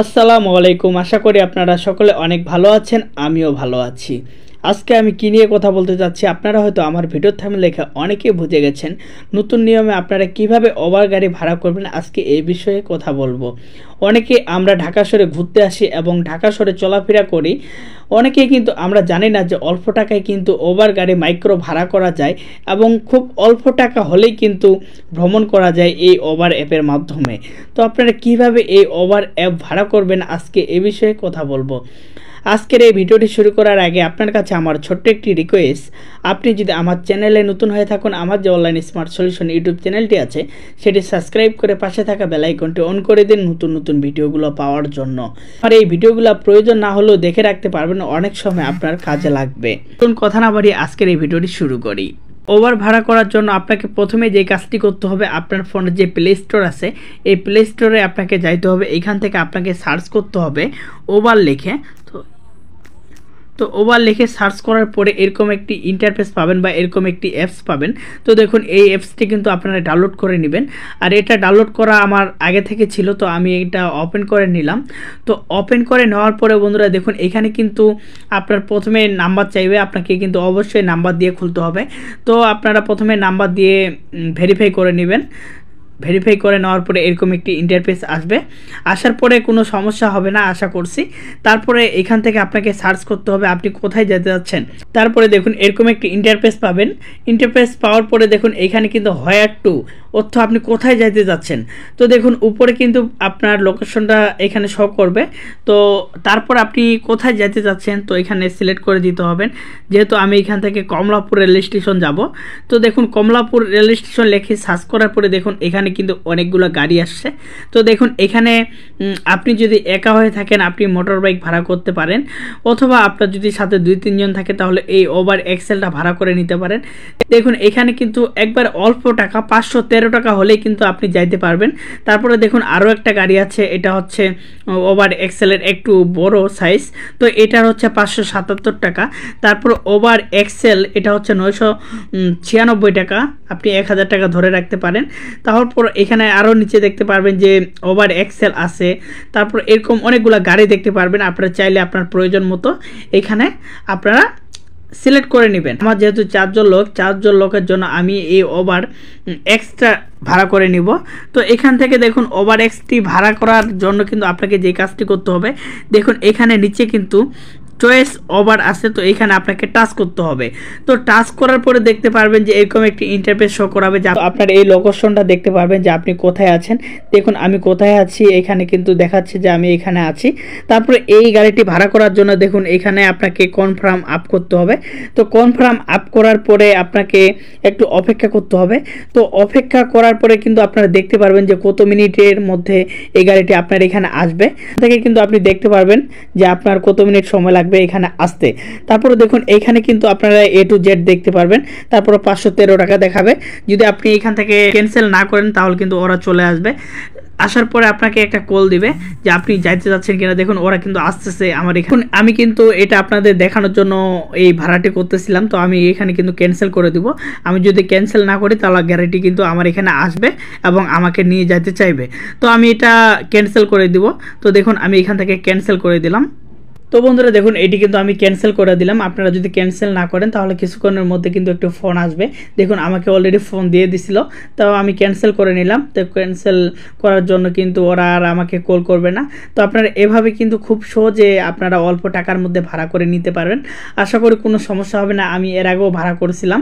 আসসালামু আলাইকুম। আশা করি আপনারা সকলে অনেক ভালো আছেন, আমিও ভালো আছি। আজকে আমি কি নিয়ে কথা বলতে যাচ্ছি আপনারা হয়তো আমার ভিডিওর থাম্বনেল লেখা অনেকেই বুঝে গেছেন। নতুন নিয়মে আপনারা কিভাবে ওভার গাড়ি ভাড়া করবেন আজকে এই বিষয়ে কথা বলবো। অনেকে আমরা ঢাকা শহরে ঘুরতে আসি এবং ঢাকা শহরে চলাফেরা করি, অনেকেই কিন্তু আমরা জানি না যে অল্প টাকায় কিন্তু ওভার গাড়ি মাইক্রো ভাড়া করা যায় এবং খুব অল্প টাকা হলেই কিন্তু ভ্রমণ করা যায় এই ওভার অ্যাপের মাধ্যমে। তো আপনারা কিভাবে এই ওভার অ্যাপ ভাড়া করবেন আজকে এ বিষয়ে কথা বলবো। আজকের এই ভিডিওটি শুরু করার আগে আপনার কাছে আমার ছোট্ট একটি রিকোয়েস্ট, আপনি যদি আমার চ্যানেলে নতুন হয়ে থাকুন, আমার যে অনলাইন স্মার্ট সলিউশন ইউটিউব চ্যানেলটি আছে সেটি সাবস্ক্রাইব করে পাশে থাকা বেল আইকনটি অন করে দিন নতুন নতুন ভিডিওগুলো পাওয়ার জন্য। আর এই ভিডিওগুলো প্রয়োজন না হলেও দেখে রাখতে পারবেন, অনেক সময় আপনার কাজে লাগবে। কোন কথা না বাড়িয়ে আজকের এই ভিডিওটি শুরু করি। ওভার ভাড়া করার জন্য আপনাকে প্রথমে যে কাজটি করতে হবে, আপনার ফোনে যে প্লে স্টোর আছে এই প্লে স্টোরে আপনাকে যাইতে হবে। এখান থেকে আপনাকে সার্চ করতে হবে ওভার লিখে। তো ওভার লিখে সার্চ করার পরে এরকম একটি ইন্টারফেস পাবেন বা এরকম একটি অ্যাপস পাবেন। তো দেখুন এই অ্যাপসটি কিন্তু আপনারা ডাউনলোড করে নেবেন। আর এটা ডাউনলোড করা আমার আগে থেকে ছিল, তো আমি এটা ওপেন করে নিলাম। তো ওপেন করে নেওয়ার পরে বন্ধুরা দেখুন এখানে কিন্তু আপনার প্রথমে নাম্বার চাইবে, আপনাকে কিন্তু অবশ্যই নাম্বার দিয়ে খুলতে হবে। তো আপনারা প্রথমে নাম্বার দিয়ে ভেরিফাই করে নেবেন। ভেরিফাই করে নেওয়ার পরে এরকম একটি ইন্টারফেস আসবে। আসার পরে কোনো সমস্যা হবে না আশা করছি। তারপরে এখান থেকে আপনাকে সার্চ করতে হবে আপনি কোথায় যেতে যাচ্ছেন। তারপরে দেখুন এরকম একটি ইন্টারফেস পাবেন। ইন্টারফেস পাওয়ার পরে দেখুন এখানে কিন্তু হোয়ার টু, অর্থ আপনি কোথায় যেতে যাচ্ছেন। তো দেখুন উপরে কিন্তু আপনার লোকেশনটা এখানে শো করবে। তো তারপর আপনি কোথায় যেতে যাচ্ছেন তো এখানে সিলেক্ট করে দিতে হবেন। যেহেতু আমি এখান থেকে কমলাপুর রেল স্টেশন যাব, তো দেখুন কমলাপুর রেল স্টেশন লিখে সার্চ করার পরে দেখুন এখানে কিন্তু অনেকগুলো গাড়ি আসছে। তো দেখুন এখানে আপনি যদি একা হয়ে থাকেন আপনি মোটর বাইক ভাড়া করতে পারেন, অথবা আপনার যদি সাথে 2-3 জন থাকে তাহলে এই ওভার এক্সেলটা ভাড়া করে নিতে পারেন। দেখুন এখানে কিন্তু একবার অল্প টাকা 513 টাকা হলেই কিন্তু আপনি যাইতে পারবেন। তারপরে দেখুন আরও একটা গাড়ি আছে, এটা হচ্ছে ওভার এক্সেলের একটু বড় সাইজ, তো এটার হচ্ছে 577 টাকা। তারপর ওভার এক্সেল এটা হচ্ছে 996 টাকা, আপনি 1000 টাকা ধরে রাখতে পারেন। তারপর এখানে আরও নিচে দেখতে পারবেন যে ওভার এক্সেল আছে। তারপর এরকম অনেকগুলো গাড়ি দেখতে পারবেন, আপনারা চাইলে আপনার প্রয়োজন মতো এখানে আপনারা সিলেক্ট করে নেবেন। আমার যেহেতু 4 জন লোকের জন্য আমি এই ওভার এক্সট্রা ভাড়া করে নিব। তো এখান থেকে দেখুন ওভার এক্সটি ভাড়া করার জন্য কিন্তু আপনাকে যে কাজটি করতে হবে, দেখুন এখানে নিচে কিন্তু চয়েস ওভার আছে, তো এখানে আপনাকে টাচ করতে হবে। তো টাচ করার পরে দেখতে পারবেন যে এরকম একটি ইন্টারফেস শো করাবে, যে আপনার এই লোকেশনটা দেখতে পারবেন যে আপনি কোথায় আছেন। দেখুন আমি কোথায় আছি, এখানে কিন্তু দেখাচ্ছে যে আমি এখানে আছি। তারপরে এই গাড়িটি ভাড়া করার জন্য দেখুন এখানে আপনাকে কনফার্ম আপ করতে হবে। তো কনফার্ম আপ করার পরে আপনাকে একটু অপেক্ষা করতে হবে। তো অপেক্ষা করার পরে কিন্তু আপনারা দেখতে পারবেন যে কত মিনিটের মধ্যে এই গাড়িটি আপনার এখানে আসবে। থেকে কিন্তু আপনি দেখতে পারবেন যে আপনার কত মিনিট সময় লাগবে এখানে আসতে। তারপরে দেখুন এখানে কিন্তু আপনারা A to Z দেখতে পারবেন। তারপরে 513 টাকা দেখাবে। যদি আপনি এখান থেকে ক্যান্সেল না করেন তাহলে কিন্তু ওরা চলে আসবে। আসার পরে আপনাকে একটা কল দিবে যে আপনি যাইতে যাচ্ছেন কিনা। দেখুন ওরা কিন্তু আসতেছে আমার এখানে। আমি কিন্তু এটা আপনাদের দেখানোর জন্য এই ভাড়াটি করতেছিলাম, তো আমি এখানে কিন্তু ক্যান্সেল করে দিব। আমি যদি ক্যান্সেল না করি তাহলে গাড়িটি কিন্তু আমার এখানে আসবে এবং আমাকে নিয়ে যেতে চাইবে। তো আমি এটা ক্যান্সেল করে দিব। তো দেখুন আমি এখান থেকে ক্যান্সেল করে দিলাম। তো বন্ধুরা দেখুন এটি কিন্তু আমি ক্যান্সেল করে দিলাম। আপনারা যদি ক্যান্সেল না করেন তাহলে কিছুক্ষণের মধ্যে কিন্তু একটু ফোন আসবে। দেখুন আমাকে অলরেডি ফোন দিয়ে দিছিল, তো আমি ক্যান্সেল করে নিলাম। তো ক্যান্সেল করার জন্য কিন্তু ওরা আর আমাকে কল করবে না। তো আপনারা এভাবে কিন্তু খুব সহজে আপনারা অল্প টাকার মধ্যে ভাড়া করে নিতে পারবেন। আশা করি কোনো সমস্যা হবে না। আমি এর আগেও ভাড়া করেছিলাম।